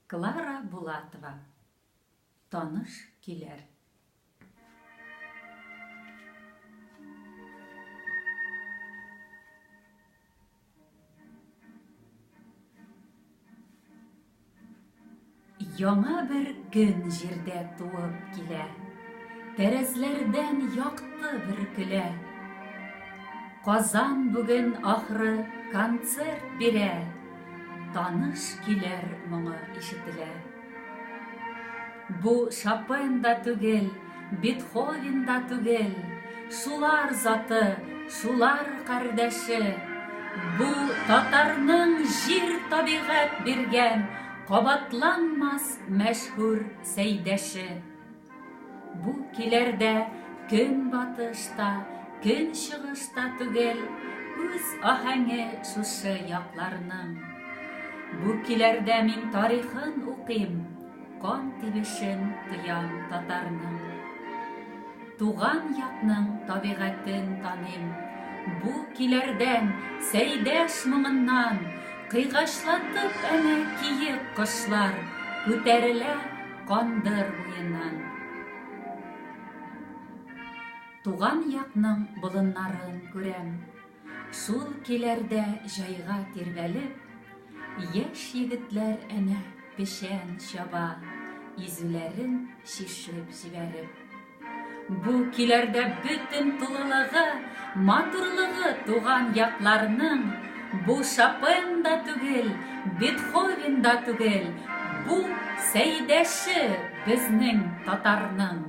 Клара Булатова. Таныш килер. Яңа бер көн җирдә туып килә. Тәрәзләрдән якты бер көлә. Казан бүген ахры концерт бирә. Таныш килер моңы ишетелә. Бу Шопен да түгел, Бетховен да түгел, шулар заты, шулар кардәше. Бу татарның җир табигать биргән кабатланмас мәшһүр сәйдәше. Бу киләрдә көн батышта, көн чыгышта түгел, үз аһәңе шушы якларның. Бу киләрдә мин тарихын укыйм, кан тибешен тоям татарның. Туган якның табигатен таныйм. Бу киләрдән, сәйдәш моңыннан, кыйгачлатып әнә киек кошлар, күтәрелә кандыр буеннан. Туган якның болыннарын күрәм. Шул киләрдә җайга тирбәлеп, яшь егетләр әнә пешән чаба, изүләрен шишеп җибәреп. Бу киләрдә бөтен тулылыгы, матурлыгы туган якларның. Бу Шопен да түгел, Бетховен да түгел, бу сәйдәше безнең татарның.